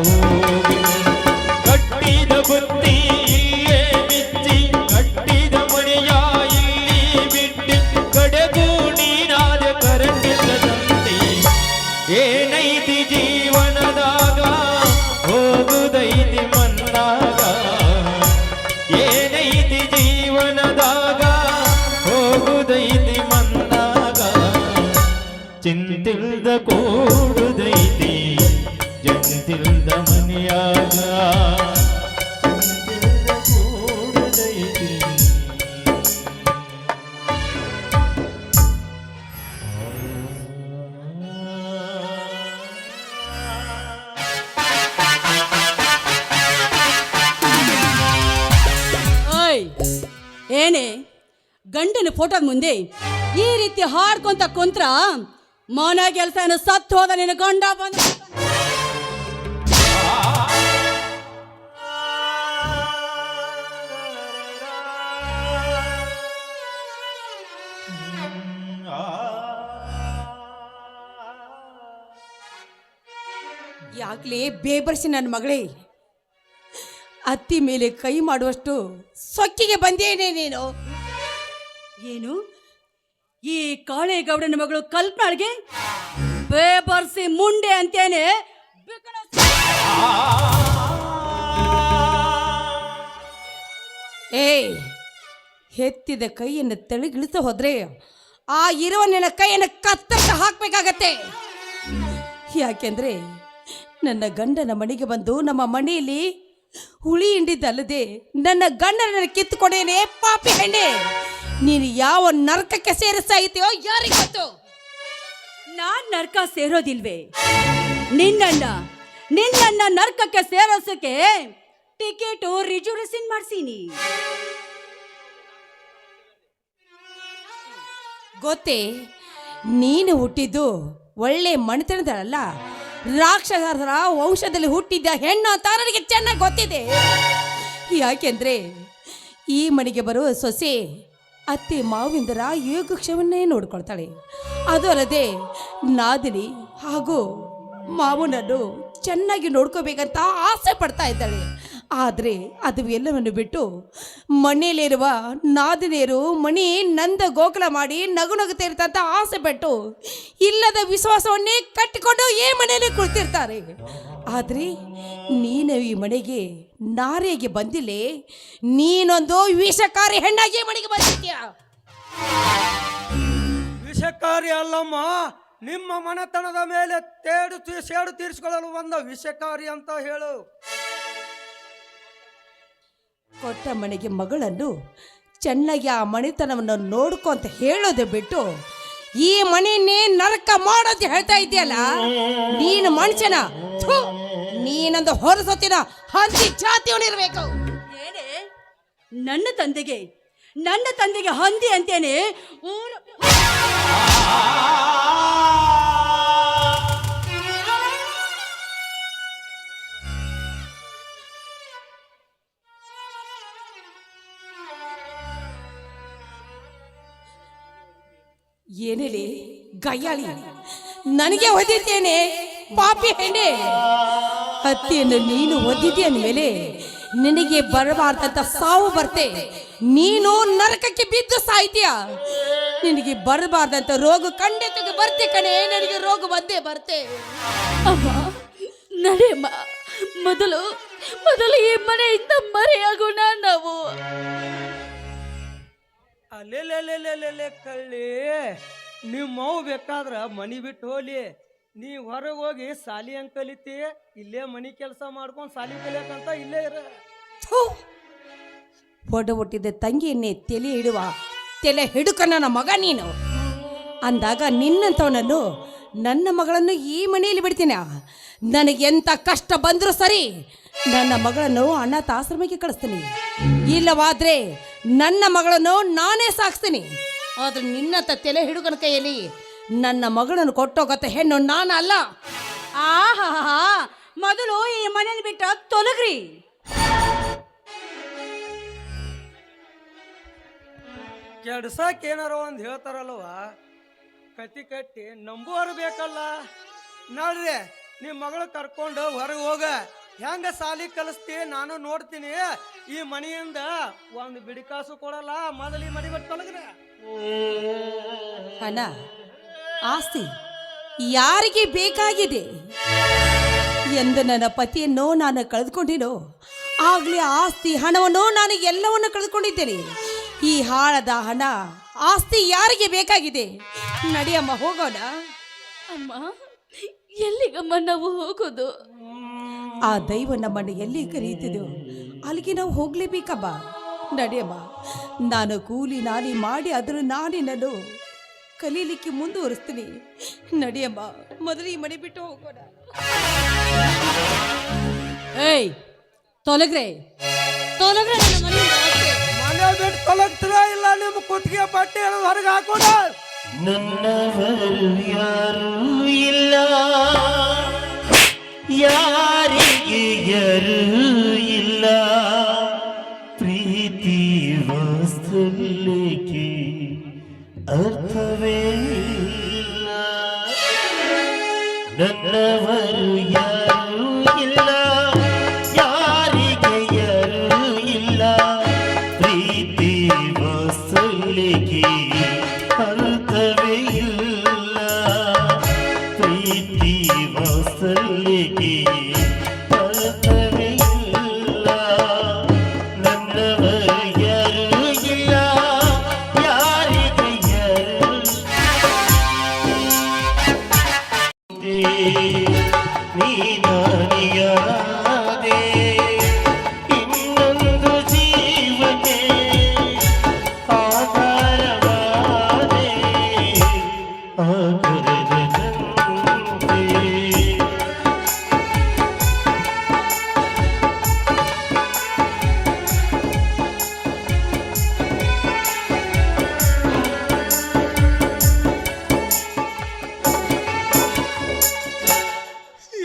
ಹೋಗಿ ಕಟ್ಟಿದ ಬುತ್ತಿ ಇಲ್ಲೇ ಬಿಚ್ಚಿ ಕಟ್ಟಿದ ಮನೆಯ ಇಲ್ಲಿ ಬಿಟ್ಟು ಕಡೆಗೂ ನೀನಾದ ಕರಂಟಿದ್ದ ತಂತಿ ಏನೈತಿ ಜೀವನದಾಗ ಹೋಗುದೈತಿ ಮನ್ನಾಗ ಏನೈತಿ ಜೀವನದಾಗ ಹೋಗುದೈತಿ ಮನ್ನಾಗ ಚಿಂತಿಲ್ದ ಕೂಡುದೈತಿ ಜಂತಿಲ್ದ ಮನೆಯಾಗ ಚಿಂತಿಲ್ದ ಕೂಡುದೈತಿ ಓಯ್ ಏನೇ ಗಂಡನ ಫೋಟೋ ಮುಂದೆ ಈ ರೀತಿ ಹಾಡ್ಕೊಂತ ಕುಂತ್ರ ಮನ ಕೆಲಸ ಸತ್ತು ಹೋದ ನಿನ್ನ ಗಂಡ ಬಂದ ಯಾಕ್ಲೇ ಬೇಬರ್ಸಿ ನನ್ನ ಮಗಳೇ ಅತ್ತಿ ಮೇಲೆ ಕೈ ಮಾಡುವಷ್ಟು ಸೊಕ್ಕಿಗೆ ಬಂದೇನೆ ನೀನು. ಏನು ಈ ಕಾಳೇಗೌಡನ ಮಗಳು ಕಲ್ಪನಾಳ್ಗೆ ಬೇಬರ್ಸಿ ಮುಂಡೆ ಅಂತೇನೆ. ಏಯ್, ಎತ್ತಿದ ಕೈಯನ್ನು ತೆಳಗಿಳಿಸ ಹೋದ್ರೆ ಆ ಇರುವ ನಿನ್ನ ಕೈಯನ್ನು ಕತ್ತರಿಸಿ ಹಾಕ್ಬೇಕಾಗತ್ತೆ. ಯಾಕೆಂದ್ರೆ ನನ್ನ ಗಂಡನ ಮನೆಗೆ ಬಂದು ನಮ್ಮ ಮನೆಯಲ್ಲಿ ಹುಳಿ ಹಿಂಡಿದ್ದಲ್ಲದೆ ನನ್ನ ಗಂಡನ ಕಿತ್ತುಕೊಡೇನೆ ಪಾಪಿ ಹೆಣ್ಣೆ. ನೀನು ಯಾವ ನರಕಕ್ಕೆ ಸೇರಿಸ್ತಾ ಇದೆಯೋ ಯಾರಿಗೆ ಗೊತ್ತು. ನಾನ್ ನರಕ ಸೇರೋದಿಲ್ವೇ? ನಿನ್ನ ನರಕಕ್ಕೆ ಸೇರೋಸಕ್ಕೆ ಟಿಕೆಟು ರಿಸರ್ವೇಶನ್ ಮಾಡ್ಸೀನಿ. ಗೊತ್ತೇ, ನೀನು ಹುಟ್ಟಿದ್ದು ಒಳ್ಳೆ ಮನೆತನದಲ್ಲ, ರಾಕ್ಷಸರ ವಂಶದಲ್ಲಿ ಹುಟ್ಟಿದ್ದ ಹೆಣ್ಣು ಅಂತ ನನಗೆ ಚೆನ್ನಾಗಿ ಗೊತ್ತಿದೆ. ಯಾಕೆಂದ್ರೆ ಈ ಮನೆಗೆ ಬರುವ ಸೊಸೆ ಅತ್ತೆ ಮಾವಿಂದರ ಯೋಗಕ್ಷೇಮನ್ನೇ ನೋಡ್ಕೊಳ್ತಾಳೆ. ಅದು ಅಲ್ಲದೆ ನಾದಿನಿ ಹಾಗೂ ಮಾವನನ್ನು ಚೆನ್ನಾಗಿ ನೋಡ್ಕೋಬೇಕಂತ ಆಸೆ ಪಡ್ತಾ ಇದ್ದಾಳೆ. ಆದರೆ ಅದು ಎಲ್ಲವನ್ನು ಬಿಟ್ಟು ಮನೆಯಲ್ಲಿರುವ ನಾದಿನಿಯರು ಮಣಿ ನಂದ ಗೋಕುಲ ಮಾಡಿ ನಗುನಗುತ್ತಾ ಇರ್ತಂತ ಆಸೆ ಪಟ್ಟು ಇಲ್ಲದ ವಿಶ್ವಾಸವನ್ನೇ ಕಟ್ಟಿಕೊಂಡು ಈ ಮನೆಯಲ್ಲಿ ಕುಳಿತಿರ್ತಾರೆ. ಆದರೆ ನೀನು ಈ ಮನೆಗೆ ನಾರಿಯಾಗಿ ಬಂದಿಲ್ಲೇ, ನೀನೊಂದು ವಿಷಕಾರಿ ಹೆಣ್ಣಾಗಿ ಮನೆಗೆ ಬಂದಿದ್ಯಾ. ವಿಷಕಾರಿ ಅಲ್ಲಮ್ಮ, ನಿಮ್ಮ ಮನೆತನದ ಮೇಲೆ ಸೇಡು ತೀರಿಸಿಕೊಳ್ಳಲು ಬಂದ ವಿಷಕಾರಿ ಅಂತ ಹೇಳು. ಕೊಟ್ಟ ಮನೆಗೆ ಮಗಳನ್ನು ಚೆನ್ನಾಗಿ ಆ ಮನೆತನವನ್ನು ನೋಡ್ಕೊ ಅಂತ ಹೇಳೋದು ಬಿಟ್ಟು ಈ ಮನೆಯನ್ನೇ ನರಕ ಮಾಡೋದು ಹೇಳ್ತಾ ಇದೆಯಲ್ಲ, ನೀನು ಮನುಷ್ಯನ? ನೀನೊಂದು ಹೊರಸೊತ್ತಿನ ಹಂದಿ ಜಾತಿಯವನಿರ್ಬೇಕು. ಏನೇ ನನ್ನ ತಂದೆಗೆ ಹಂದಿ ಅಂತೇನೆ ಏನೇಳಿ ಗಯ್ಯಾಳಿ, ನನಗೆ ಒದ್ದಿದ್ದೇನೆ ಪಾಪಿ ಹೆಣ್ಣೆ. ಹತ್ತಿಯನ್ನು ನೀನು ಒದ್ದಿದ್ದೆ ಅಂದಮೇಲೆ ನಿನಗೆ ಬರಬಾರ್ದಂತ ಸಾವು ಬರ್ತೆ. ನೀನು ನರಕಕ್ಕೆ ಬಿದ್ದು ಸಾಯ್ತೀಯ. ನಿನಗೆ ಬರಬಾರ್ದಂತ ರೋಗ ಖಂಡಿತ ಬರ್ತೆ ಕಣೆ. ನನಗೆ ರೋಗ ಬಂದೇ ಬರ್ತೆ. ಅಮ್ಮ ನಡೆಯಮ್ಮ, ಮೊದಲು ಈ ಮನೆಯಿಂದ ಮರೆಯಾಗೋಣ ನಾವು. ಅಲ್ಲೆಲ್ಲೆಲ್ಲೆಲ್ಲೆಲ್ಲೆ ಕಳ್ಳಿ, ನೀವು ಮೌ ಬೇಕಾದ್ರ ಮನಿ ಬಿಟ್ಟು ಹೋಲಿ. ನೀ ಹೊರಗೆ ಹೋಗಿ ಸಾಲಿ ಹಂಗೆ ಕಲಿತಿ, ಇಲ್ಲೇ ಮನಿ ಕೆಲಸ ಮಾಡ್ಕೊಂಡು ಸಾಲಿ ಕಲಿಯಕಂತ ಇಲ್ಲೇ ಇರ. ಒಡ ಹುಟ್ಟಿದ ತಂಗಿಯನ್ನೇ ತಲೆ ಹಿಡುಕ ನನ್ನ ಮಗ ನೀನು ಅಂದಾಗ ನಿನ್ನಂಥವನನ್ನು ನನ್ನ ಮಗಳನ್ನು ಈ ಮನೆಯಲ್ಲಿ ಬಿಡ್ತೀನಿ. ನನಗೆ ಎಂಥ ಕಷ್ಟ ಬಂದರೂ ಸರಿ, ನನ್ನ ಮಗಳನ್ನು ಅನಾಥಾಶ್ರಮಕ್ಕೆ ಕಳಿಸ್ತೀನಿ. ಇಲ್ಲವಾದ್ರೆ ನನ್ನ ಮಗಳನ್ನು ನಾನೇ ಸಾಕ್ತೀನಿ. ಆದ್ರೆ ನಿನ್ನಂಥ ತಲೆ ಹಿಡುಕನ ಕೈಯಲ್ಲಿ ನನ್ನ ಮಗಳನ್ನು ಕೊಟ್ಟೋಗತ್ತ ಹೆಣ್ಣು ನಾನಲ್ಲ. ಆಹಾ, ಮೊದಲು ಈ ಮನೆಯನ್ನು ಬಿಟ್ಟ ತೊಲಗ್ರಿ. ಕೆಡ್ಸಕ್ಕೆ ಏನಾರ ಒಂದು ಹೇಳ್ತಾರಲ್ವ, ಕಟ್ಟಿ ನಂಬುವರು ಬೇಕಲ್ಲ. ನೋಡ್ರಿ, ನಿಮ್ಮ ಮಗಳು ಕರ್ಕೊಂಡು ಹೊರಗೆ ಹೋಗ. ಹೆಂಗ ಸಾಲಿ ಕಲಿಸ್ತಿ ನಾನು ನೋಡ್ತೀನಿ. ಈ ಮನೆಯಿಂದ ಒಂದು ಬಿಡಿಕಾಸು ಕೊಡಲ್ಲ. ಮೊದಲು ಈ ಮನೆ ಬಿಟ್ಟು ತೊಲಗ್ರೆ. ಹಣ ಆಸ್ತಿ ಯಾರಿಗೆ ಬೇಕಾಗಿದೆ ಎಂದು ನನ್ನ ಪತಿಯನ್ನು ನಾನು ಕಳೆದುಕೊಂಡಿನೋ ಆಗಲೇ ಆಸ್ತಿ ಹಣವನ್ನು ನಾನು ಎಲ್ಲವನ್ನು ಕಳೆದುಕೊಂಡಿದ್ದೇನೆ. ಈ ಹಾಳದ ಹಣ ಆಸ್ತಿ ಯಾರಿಗೆ ಬೇಕಾಗಿದೆ? ನಡಿಯಮ್ಮ ಹೋಗೋಣ. ಅಮ್ಮ, ಎಲ್ಲಿಗಮ್ಮ ನಾವು ಹೋಗೋದು? ಆ ದೈವ ನಮ್ಮನ್ನು ಎಲ್ಲಿ ಕರೆಯುತ್ತಿದೆಯೋ ಅಲ್ಲಿಗೆ ನಾವು ಹೋಗ್ಲೇಬೇಕಮ್ಮ. ನಡೆಯಮ್ಮ, ನಾನು ಕೂಲಿ ನಾಲಿ ಮಾಡಿ ಅದನ್ನು ನಾನಿನನ್ನು ಕಲೀಲಿಕ್ಕೆ ಮುಂದುವರಿಸ್ತೀನಿ. ನಡೆಯಮ್ಮ, ಮೊದಲು ಈ ಮನೆ ಬಿಟ್ಟು ಹೋಗೋಣ. ಏಯ್ ತೊಲಗ್ರೆ ತೊಲಗ್ರೆ, ನನ್ನ ಮನೆಯಿಂದ ಆಚೆ. ಮನೆ ಬಿಟ್ಟು ತೊಲಗ್ತೀರಾ ಇಲ್ಲ ನಿಮ್ಮ ಕುತ್ತಿಗೆ ಪಟ್ಟಿ ಹೇಳೋದು ಹೊರಗೆ ಹಾಕೋಣ. ನನ್ನವರು ಯಾರೂ ಇಲ್ಲ, ಯಾರಿಗೆ ಯಾರೂ ಇಲ್ಲ. ಪ್ರೀತಿ ವಾತ್ಸಲ್ಯಕ್ಕೆ ಅರ್ಥವೇ ಇಲ್ಲ. ನನ್ನವರು ಯಾರೂ ಇಲ್ಲ, ಯಾರಿಗೆ ಯಾರೂ ಇಲ್ಲ. ಪ್ರೀತಿ ವಾತ್ಸಲ್ಯಕ್ಕೆ ಅರ್ಥವೇ ಇಲ್ಲ. ಪ್ರೀತಿ ವಾತ್ಸಲ್ಯಕ್ಕೆ ಅರ್ಥವೇ ಇಲ್ಲ. ನನ್ನವರು ಯಾರೂ ಇಲ್ಲ, ಯಾರಿಗೆ ಯಾರೂ ನೀನಾನಿಯಾದೆ. ಇನ್ನೊಂದು ಜೀವಕ್ಕೆ ಆಧಾರವಾದೆ. ಆಗರದಂತೆ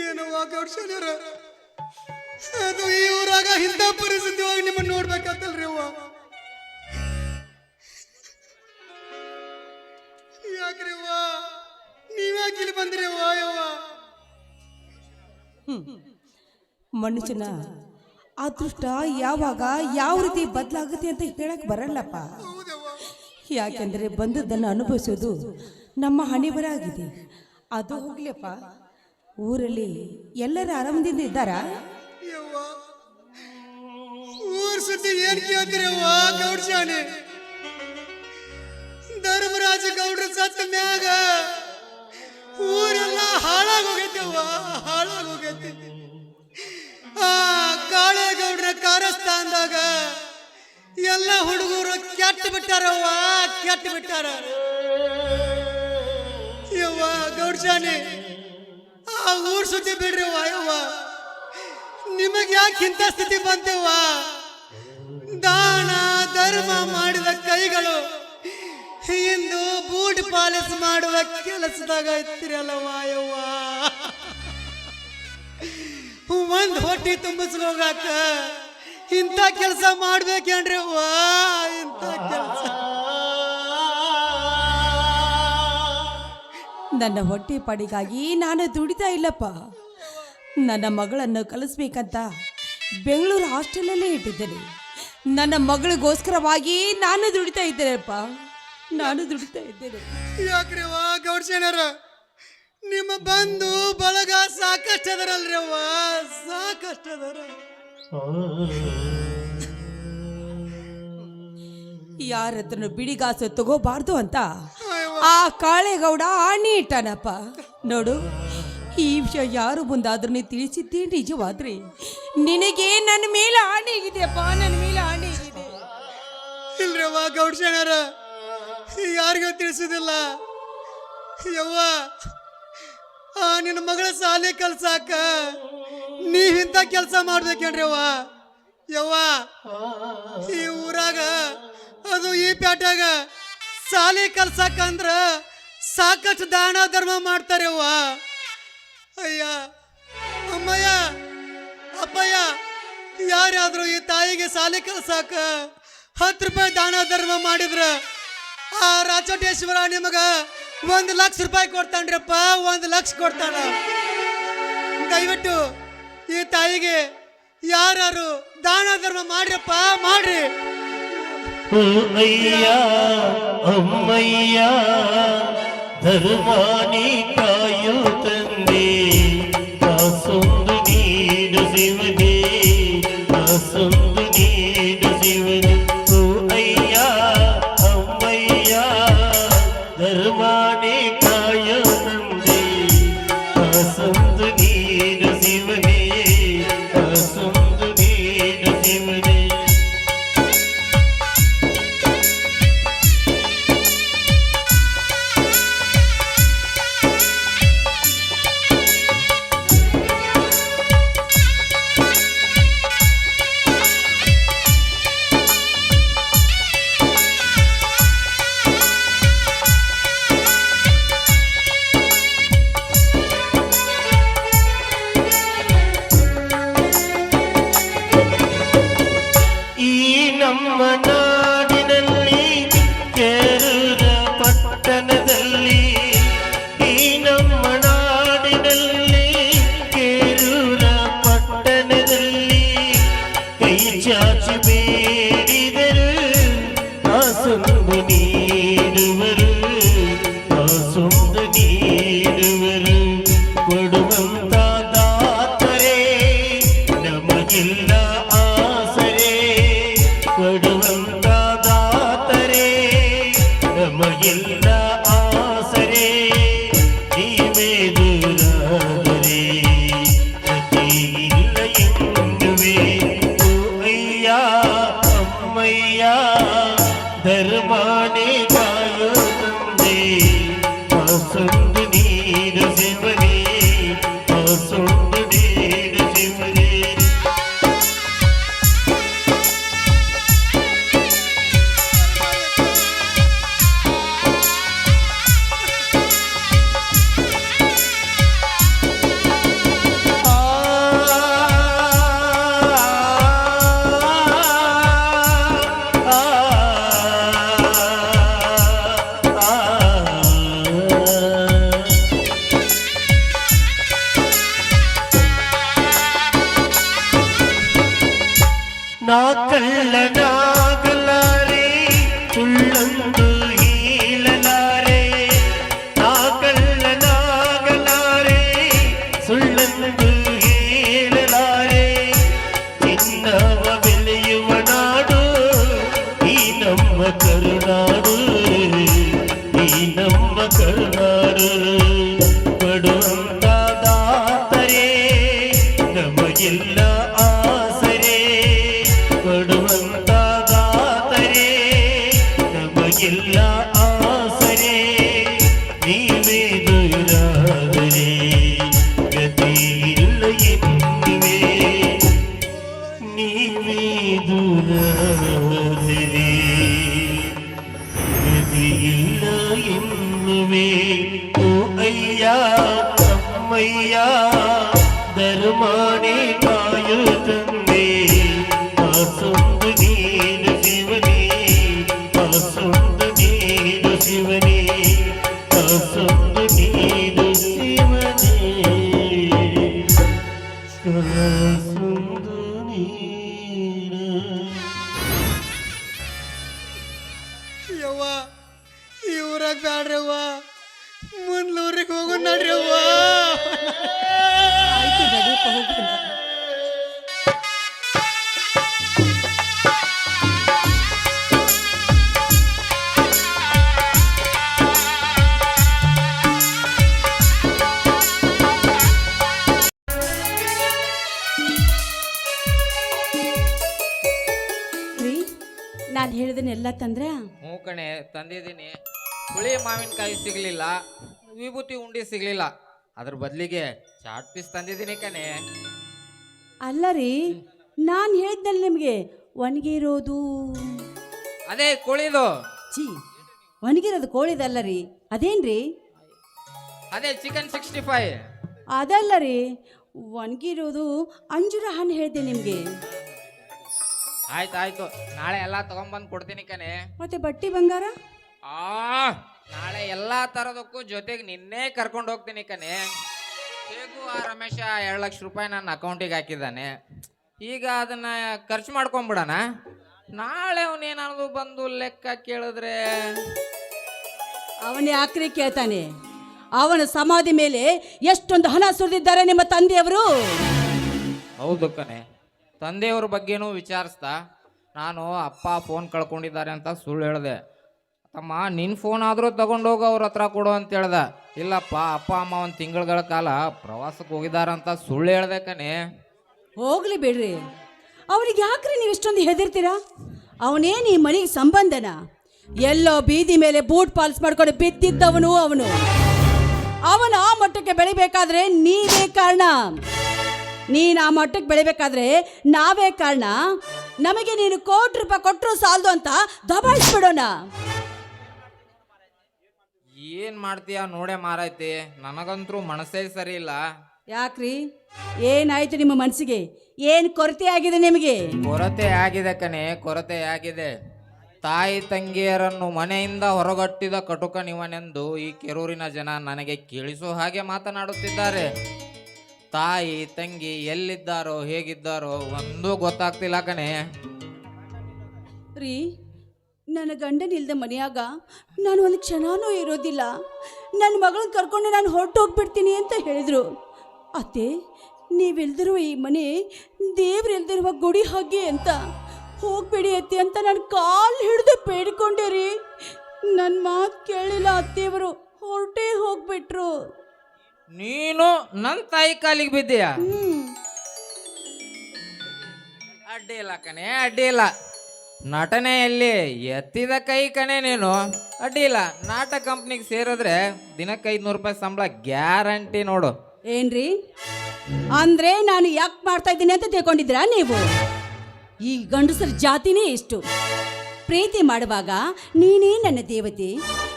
ಏನವ್ವ ಗೌಡ್ಸನ್ಯರ, ಅದು ಈ ಊರಾಗ ಇಂಥ ಪರಿಸ್ಥಿತಿ ಹೋಗಿ ನಿಮ್ಮನ್ನ ನೋಡ್ಬೇಕಾತಲ್ರಿ ಅವ್ವ. ಯಾಕ್ರಿ ಅವ್ವ, ನೀವ್ಯಾಕೆ ಇಲ್ಲಿ ಬಂದ್ರಿ ಅವ್ವ? ಯವ್ವ, ಮನುಷ್ಯನ ಅದೃಷ್ಟ ಯಾವಾಗ ಯಾವ ರೀತಿ ಬದಲಾಗುತ್ತೆ ಅಂತ ಹೇಳಕ್ ಬರಲ್ಲಪ್ಪ. ಹೌದವ್ವ. ಯಾಕೆಂದ್ರೆ ಬಂದದ್ದನ್ನು ಅನುಭವಿಸೋದು ನಮ್ಮ ಹಣೆ ಬರಾಗಿದೆ. ಅದು ಹೋಗ್ಲಪ್ಪ, ಊರಲ್ಲಿ ಎಲ್ಲರ ಆರಾಮದಿಂದ ಇದ್ದಾರಾ? ಯವ್ವ, ಊರ್ ಸುದ್ದಿ ಏನ್ ಕೇಳ್ತೀರಿ ಅವ್ವ ಗೌಡ್ಸಾನೆ? ಧರ್ಮರಾಜ ಗೌಡ್ರ ಸತ್ತ ಮ್ಯಾಗ ಊರೆಲ್ಲ ಹಾಳಾಗೋಗೈತವ್ವ, ಹಾಳಾಗೋಗೈತಿ. ಆ ಕಾಳೇಗೌಡ್ರ ಕಾರಸ್ಥಾನದಾಗ ಎಲ್ಲ ಹುಡುಗರು ಕೆಟ್ಟ ಬಿಟ್ಟಾರವ್ವ, ಕೆಟ್ಟ ಬಿಟ್ಟಾರ. ಯವ್ವ ಗೌಡ್ಸಾನೆ, ಆ ಊರ್ ಸುದ್ದಿ ಬಿಡ್ರಿ ಅವ್ವ. ಯವ್ವ, ನಿಮಗೆ ಯಾಕೆ ಇಂಥ ಸ್ಥಿತಿ ಬಂತವ್ವ? ದಾನ ಧರ್ಮ ಮಾಡಿದ ಕೈಗಳು ಇಂದು ಬೂಟ್ ಪಾಲಿಸ್ ಮಾಡುವ ಕೆಲಸದಾಗ ಇರ್ತಿರಲ್ಲವ್ವ. ಯವ್ವ, ಒಂದ್ ಹೊಟ್ಟಿ ತುಂಬಿಸ್ಕೋಗಾಕ ಇಂಥ ಕೆಲಸ ಮಾಡ್ಬೇಕೇನ್ರಿ ಅವ್ವ? ಇಂಥ ಕೆಲಸ ನನ್ನ ಹೊಟ್ಟೆ ಪಾಡಿಗಾಗಿ ನಾನು ದುಡಿತಾ ಇಲ್ಲಪ್ಪ. ನನ್ನ ಮಗಳನ್ನು ಕಲಿಸ್ಬೇಕಂತ ಬೆಂಗಳೂರು ಹಾಸ್ಟೆಲಲ್ಲೇ ಇಟ್ಟಿದ್ದೇನೆ. ನನ್ನ ಮಗಳಿಗೋಸ್ಕರವಾಗಿ ನಾನು ದುಡಿತಾ ಇದ್ದೇನೆಪ್ಪ, ನಾನು ದುಡಿತಾ ಇದ್ದೇನೆ. ಯಾಕ್ರಿ ಅವ್ವ ಗೌಡ್ಸೇನರ, ನಿಮ್ಮ ಬಂಧು ಬಳಗ ಸಾಕಷ್ಟು ಅದರಲ್ರಿ ಅವ್ವ, ಸಾಕಷ್ಟು ಅದರ. ಯಾರ ಹತ್ರನು ಬಿಡಿಗಾಸು ತಗೋಬಾರ್ದು ಅಂತ ಆ ಕಾಳೇಗೌಡ ಆಣಿ ಇಟ್ಟಾನಪ್ಪ. ನೋಡು, ಈ ವಿಷಯ ಯಾರು ಮುಂದಾದ್ರೂ ನೀ ತಿಳಿಸಿದ್ದೇ ನಿಜವಾದ್ರೆ ನಿನಗೆ ನನ್ನ ಮೇಲೆ ಆಣೆ ಇದೆಯಪ್ಪ, ನನ್ನ ಮೇಲೆ ಆಣೆ ಇದೆ. ಇಲ್ರಿ ಅವ್ವ ಗೌಡ್ಸೇನರ, ಯಾರಿಗೂ ತಿಳಿಸುದಿಲ್ಲ. ಯವ್ವ, ನಿನ್ನ ಮಗಳ ಶಾಲೆ ಕಲ್ಸಾಕ ನೀವಿಂತ ಕೆಲಸ ಮಾಡ್ಬೇಕೇನ್ರಿ ಅವ್ವ? ಯವ್ವ, ಈ ಊರಾಗ ಅದು ಈ ಪೇಟೆಗ ಶಾಲೆ ಕಲ್ಸಾಕಂದ್ರ ಸಾಕಷ್ಟು ದಾನ ಧರ್ಮ ಮಾಡ್ತಾರೆ ಅವ್ವ. ಅಯ್ಯ, ಅಮ್ಮಯ್ಯ, ಅಪ್ಪಯ್ಯ, ಯಾರಾದ್ರೂ ಈ ತಾಯಿಗೆ ಶಾಲೆ ಕಲ್ಸಾಕ 10 ರೂಪಾಯಿ ದಾನ ಧರ್ಮ ಮಾಡಿದ್ರ ಆ ರಾಚೋಟೇಶ್ವರ ನಿಮಗ 1 ಲಕ್ಷ ರೂಪಾಯಿ ಕೊಡ್ತಾನ್ರಪ್ಪ, 1 ಲಕ್ಷ ಕೊಡ್ತಾನ. ದಯವಿಟ್ಟು ಈ ತಾಯಿಗೆ ಯಾರು ದಾನ ಧರ್ಮ ಮಾಡ್ರಪ್ಪ ಮಾಡ್ರಿ. ಓ ಅಯ್ಯ ಅಮ್ಮಯ್ಯ ಧರ್ಮಾನಿ ಕಾಯು ತಂದೆ ಕಾಸೊಂದು ನೀಡು ಶಿವನೇ ಕಾಸೊಂದು ನೀಡು ಶಿವನೇ ಓ ಅಯ್ಯ ಅಮ್ಮಯ್ಯ ಧರ್ಮಾನಿ ಕಾಯು ತಂದೆ ಕಾಸೊಂದು ನೀಡು ಶಿವನೇ ಕಾಸೊಂದು ನೀಡು ಶಿವನೇ. ಈ ನಮ್ಮ ನಾಡಿನಲ್ಲಿ ಕೇರೂರ ಪಟ್ಟಣದಲ್ಲಿ ಈ ನಮ್ಮ ನಾಡಿನಲ್ಲಿ ಕೇರೂರ ಪಟ್ಟಣದಲ್ಲಿ ಕೈ ಚಾಚಿ ಬೇಡಿದರು ಕಾಸೊಂದು ನೀಡುವರು ಕಾಸೊಂದು ನೀಡುವರು ಕೊಡುವಂತ ದಾತರೇ ನಮಗಿಲ್ಲ ಆಸರೆ ಕೊಡುವಂತ ದಾತರೇ ನಮಗಿಲ್ಲ ಆಸರೆ ನೀವೇ ದೂರಾದರೆ ಗತಿ ಇಲ್ಲ ಎನ್ನುವೆ ಓ ಅಯ್ಯ ಅಮ್ಮಯ್ಯ ಧರ್ಮಾನೇ ಕಾಯೋ ತಂದೆ ಕಾಸೊಂದು ನೀಡು ಶಿವನೇ ಕಾಸೊಂದು ನೀಡು ಶಿವನೇ. ನಾ ಕಳ್ಳನಾಗಲಾರೆ ಸುಳ್ಳೊಂದು ಹೀಳಲಾರೆ ನಾ ಕಳ್ಳನಾಗಲಾರೆ ಸುಳ್ಳೊಂದು ಹೀಳಲಾರೆ ಚಿನ್ನವ ಬೆಳೆಯುವ ನಾಡು ಈ ನಮ್ಮ ಕರುನಾಡು ಈ ನಮ್ಮ ಕರುನಾಡು ಕೊಡುವಂತ ದಾತರೇ ನಮಗೆಲ್ಲ ಆಸರೆ ಕೊಡುವಂತ ದಾತರೇ ನಮಗೆಲ್ಲ ಆಸರೆ ನೀವೇ ದೂರಾದರೆ ಗತಿ ಇಲ್ಲ ಎನ್ನುವೆ ನೀವೇ ದೂರಾದರೆ ಗತಿ ಇಲ್ಲ ಎನ್ನುವೆ ಓ ಅಯ್ಯ ಅಮ್ಮಯ್ಯ ಧರ್ಮಾನೇ ಕಾಯು ತಂದೆ ಕಾಸೊಂದು ನೀಡು ಶಿವನೇ ಕಾಸೊಂದು ನೀಡು ಶಿವನೇ ಕಾಸೊಂದು ನೀಡು ಶಿವನೇ ಕಾಸೊಂದು ನೀಡು. ಯವ್ವ ಈ ಊರಾಗ ಬ್ಯಾಡ್ರವ್ವ ಮುಂದ್ಲೂರಿಗೆ ಹೋಗು ನಡ್ರವ್ವ. ಆಯ್ತು ನಡಿಯಪ್ಪ ಹೋಗೋಣ. ರೀ ನಾನು ಹೇಳಿದನೆಲ್ಲ ತಂದ್ರ ಹ್ಞೂ ಕಣೆ ತಂದಿದ್ದೀನಿ. ಹುಳಿ ಮಾವಿನಕಾಯಿ ಸಿಗ್ಲಿಲ್ಲ, ವಿಭೂತಿ ಉಂಡಿ ಸಿಗ್ಲಿಲ್ಲ, ಅದ್ರ ಬದಲಿಗೆ ಚಾಟ್ ಪೀಸ್ ತಂದಿದ್ದೀನಿ ಕಣೆ. ಅಲ್ಲ ರೀ ನಾನು ಹೇಳಿದ್ನಲ್ಲ ನಿಮಗೆ ಒಣಗಿರೋದು ಅದೇ ಕೋಳಿದು, ಚಿ ಒಣಗಿರೋದು ಕೋಳಿದಲ್ಲ ರೀ ಅದೇನ್ರಿ ಅದೇ ಚಿಕನ್ 65. ಅದಲ್ಲ ರೀ ಒಣಗಿರೋದು ಅಂಜೂರ ಹಣ್ಣು ಹೇಳಿದೆ ನಿಮಗೆ. ಆಯ್ತು ನಾಳೆ ಎಲ್ಲ ತಗೊಂಬಂದು ಕೊಡ್ತೀನಿ ಕಣೆ. ಮತ್ತೆ ಬಟ್ಟಿ ಬಂಗಾರ ನಾಳೆ ಎಲ್ಲಾ ತರದಕ್ಕೂ ಜೊತೆಗೆ ನಿನ್ನೆ ಕರ್ಕೊಂಡು ಹೋಗ್ತೀನಿ ಕಣೆ. ಶೇಖು ಆ ರಮೇಶ 2 ಲಕ್ಷ ರೂಪಾಯಿ ನನ್ನ ಅಕೌಂಟಿಗೆ ಹಾಕಿದ್ದಾನೆ. ಈಗ ಅದನ್ನ ಖರ್ಚು ಮಾಡ್ಕೊಂಬಿಡಣ. ನಾಳೆ ಅವನೇನಾದ್ರು ಬಂದು ಲೆಕ್ಕ ಕೇಳಿದ್ರೆ ಅವನೇ ಆಕ್ರಿ ಕೇಳ್ತಾನೆ. ಅವನ ಸಮಾಧಿ ಮೇಲೆ ಎಷ್ಟೊಂದು ಹಣ ಸುರಿದಿದ್ದಾರೆ ನಿಮ್ಮ ತಂದೆಯವರು. ಹೌದು ಕಣೆ, ತಂದೆಯವ್ರ ಬಗ್ಗೆನೂ ವಿಚಾರಿಸ್ತಾ ನಾನು ಅಪ್ಪ ಫೋನ್ ಕಳ್ಕೊಂಡಿದ್ದಾರೆ ಅಂತ ಸುಳ್ಳು ಹೇಳಿದೆ. ತಮ್ಮ ನಿನ್ನ ಫೋನ್ ಆದರೂ ತಗೊಂಡೋಗು ಅವ್ರ ಹತ್ರ ಕೊಡು ಅಂತ ಹೇಳ್ದ. ಇಲ್ಲಪ್ಪ ಅಪ್ಪ ಅಮ್ಮ 1 ತಿಂಗಳ ಕಾಲ ಪ್ರವಾಸಕ್ಕೆ ಹೋಗಿದಾರಂತ ಸುಳ್ಳು ಹೇಳ್ದೆ ಕಣೆ. ಹೋಗ್ಲಿ ಬಿಡ್ರಿ, ಅವನಿಗೆ ಯಾಕ್ರಿ ನೀವು ಇಷ್ಟೊಂದು ಹೆದರ್ತೀರಾ? ಅವನೇನು ಈ ಮನೆಗೆ ಸಂಬಂಧನ? ಎಲ್ಲೋ ಬೀದಿ ಮೇಲೆ ಬೂಟ್ ಪಾಲ್ಸ್ ಮಾಡ್ಕೊಂಡು ಬಿದ್ದಿದ್ದವನು ಅವನು. ಅವನು ಆ ಮಟ್ಟಕ್ಕೆ ಬೆಳಿಬೇಕಾದ್ರೆ ನೀವೇ ಕಾರಣ. ನೀನು ಆ ಮಟ್ಟಕ್ಕೆ ಬೆಳಿಬೇಕಾದ್ರೆ ನಾವೇ ಕಾರಣ. ನಮಗೆ ನೀನು ₹1 ಕೋಟಿ ಕೊಟ್ಟರು ಸಾಲದು ಅಂತ ದಬಾಯಿಸ್ಬಿಡೋಣ. ಏನು ಮಾಡ್ತೀಯ ನೋಡೇ ಮಾರೈತಿ, ನನಗಂತರೂ ಮನಸ್ಸೇ ಸರಿ ಇಲ್ಲ. ಯಾಕ್ರಿ, ಏನಾಯ್ತು ನಿಮ್ಮ ಮನಸ್ಸಿಗೆ? ಏನು ಕೊರತೆ ಆಗಿದೆ ನಿಮಗೆ? ಕೊರತೆ ಆಗಿದೆ ಕಣೆ, ಕೊರತೆ ಆಗಿದೆ. ತಾಯಿ ತಂಗಿಯರನ್ನು ಮನೆಯಿಂದ ಹೊರಗಟ್ಟಿದ ಕಟುಕನಿವನೆಂದು ಈ ಕೆರೂರಿನ ಜನ ನನಗೆ ಕೇಳಿಸೋ ಹಾಗೆ ಮಾತನಾಡುತ್ತಿದ್ದಾರೆ. ತಾಯಿ ತಂಗಿ ಎಲ್ಲಿದ್ದಾರೋ ಹೇಗಿದ್ದಾರೋ ಒಂದೂ ಗೊತ್ತಾಗ್ತಿಲ್ಲ ಕಣೆ. ರೀ, ನನ್ನ ಗಂಡನಿಲ್ದ ಮನೆಯಾಗ ನಾನು ಒಂದು ಕ್ಷಣನೂ ಇರೋದಿಲ್ಲ. ನನ್ನ ಮಗಳನ್ನ ಕರ್ಕೊಂಡು ನಾನು ಹೊರಟೋಗ್ಬಿಡ್ತೀನಿ ಅಂತ ಹೇಳಿದರು. ಅತ್ತೆ, ನೀವಿಲ್ದಿರುವ ಈ ಮನೆ ದೇವ್ರಿಲ್ದಿರುವ ಗುಡಿ ಹಾಗೆ ಅಂತ. ಹೋಗ್ಬೇಡಿ ಅತ್ತೆ ಅಂತ ನಾನು ಕಾಲು ಹಿಡಿದು ಬೇಡಿಕೊಂಡೆ ರೀ. ನನ್ನ ಮಾತು ಕೇಳಿಲ್ಲ ಅತ್ತೆಯವರು, ಹೊರಟೇ ಹೋಗ್ಬಿಟ್ರು. ನೀನು ನನ್ನ ತಾಯಿ ಕಾಲಿಗೆ ಬಿದ್ದೀಯ? ಅಡ್ಡಿ ಇಲ್ಲ ಕಣೆ, ಅಡ್ಡಿ ಇಲ್ಲ. ನಟನೆಯಲ್ಲಿ ಎತ್ತಿದ ಕೈ ಕಣೆ ನೀನು. ಅಡ್ಡಿ ಇಲ್ಲ, ನಾಟಕ ಕಂಪ್ನಿಗೆ ಸೇರಿದ್ರೆ ದಿನಕ್ಕೆ ₹500 ಸಂಬಳ ಗ್ಯಾರಂಟಿ ನೋಡು. ಏನ್ರಿ ಅಂದ್ರೆ ನಾನು ಯಾಕೆ ಮಾಡ್ತಾ ಇದ್ದೀನಿ ಅಂತ ತಿಳ್ಕೊಂಡಿದ್ದೀರಾ ನೀವು? ಈ ಗಂಡಸರ ಜಾತಿನೇ ಇಷ್ಟು. ಪ್ರೀತಿ ಮಾಡುವಾಗ ನೀನೇ ನನ್ನ ದೇವತೆ,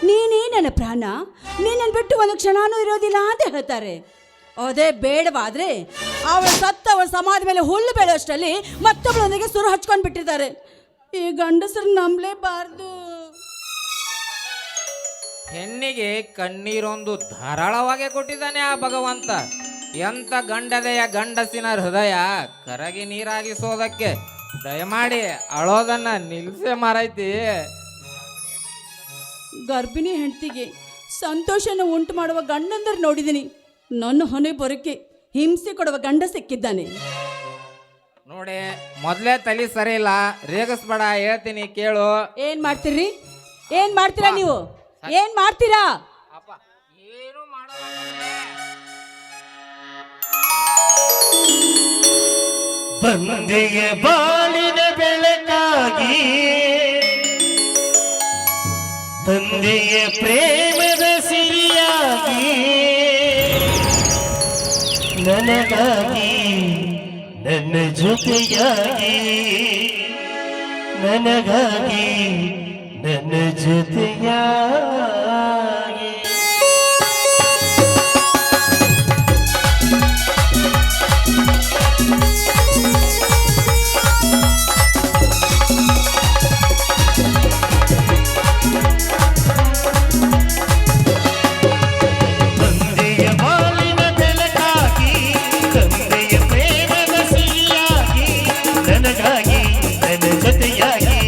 ನೀನೇ ನನ್ನ ಪ್ರಾಣ, ನೀನನ್ನು ಬಿಟ್ಟು ಒಂದು ಕ್ಷಣನೂ ಇರೋದಿಲ್ಲ ಅಂತ ಹೇಳ್ತಾರೆ. ಅದೇ ಬೇಡವಾದ್ರೆ ಅವಳ ಸತ್ತವಳ ಸಮಾಧಿ ಮೇಲೆ ಹುಲ್ಲು ಬೆಳೆಯೋಷ್ಟರಲ್ಲಿ ಮತ್ತೊಬ್ಬಳೊಂದಿಗೆ ಸುರು ಹಚ್ಕೊಂಡು ಬಿಟ್ಟಿದ್ದಾರೆ. ಈ ಗಂಡಸರು ನಂಬಲೇಬಾರ್ದು. ಹೆಣ್ಣಿಗೆ ಕಣ್ಣೀರೊಂದು ಧಾರಾಳವಾಗಿ ಕೊಟ್ಟಿದ್ದಾನೆ ಆ ಭಗವಂತ. ಎಂಥ ಗಂಡದೆಯ ಗಂಡಸಿನ ಹೃದಯ ಕರಗಿ ನೀರಾಗಿಸೋದಕ್ಕೆ. ದಯಮಾಡಿ ಅಳೋದನ್ನ ನಿಲ್ಸೆ ಮಾರೈತಿ. ಗರ್ಭಿಣಿ ಹೆಂಡತಿಗೆ ಸಂತೋಷನ ಉಂಟು ಮಾಡುವ ಗಂಡಂದರು ನೋಡಿದ್ದೀನಿ. ನನ್ನ ಹೊನೆ ಬರೋಕ್ಕೆ ಹಿಂಸೆ ಕೊಡುವ ಗಂಡ ಸಿಕ್ಕಿದ್ದಾನೆ. ನೋಡಿ, ಮೊದಲೇ ತಲೆ ಸರಿ ಇಲ್ಲ, ರೇಗಿಸ್ಬೇಡ, ಹೇಳ್ತೀನಿ ಕೇಳು. ಏನ್ ಮಾಡ್ತೀರಿ? ಏನ್ ಮಾಡ್ತೀರಾ ನೀವು? ಏನ್ ಮಾಡ್ತೀರಾ? ಅಪ್ಪ ಏನು ಮಾಡಲ್ಲ. ಬಂದೆಯ ಬಾಳಿನ ಬೆಳಕಾಗಿ, ತಂದೆಯ ಪ್ರೇಮದ ಸಿರಿಯಾಗಿ, ನನಗಾಗಿ ನನ್ನ ಜೊತೆಯಾಗಿ, ನನಗಾಗಿ ನನ್ನ ಜೊತೆಯಾಗಿ. ತಂದೆಯ ಬಾಳಿನ ಬೆಳಕಾಗಿ, ತಂದೆಯ ಪ್ರೇಮದ ಸಿರಿಯಾಗಿ, ನನಗಾಗಿ ನನ್ನ ಜೊತೆಯಾಗಿ,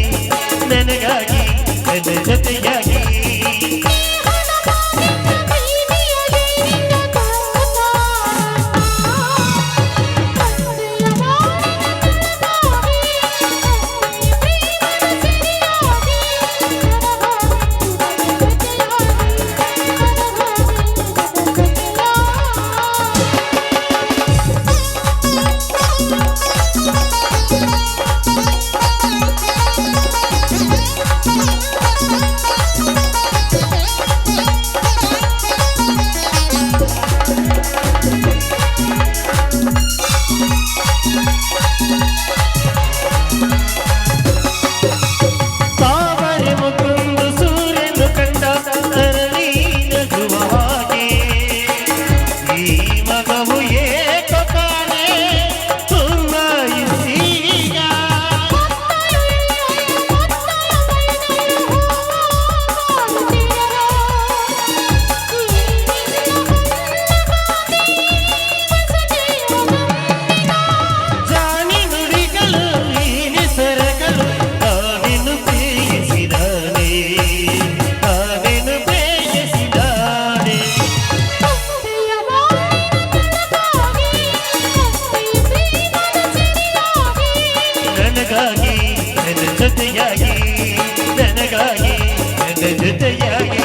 ನನಗಾಗಿ ನನ್ನ ಜೊತೆಯಾಗಿ. ಜೊತೆಯಾಗಿ ನನಗಾಗಿ ನನ್ನ ಜೊತೆಯಾಗಿ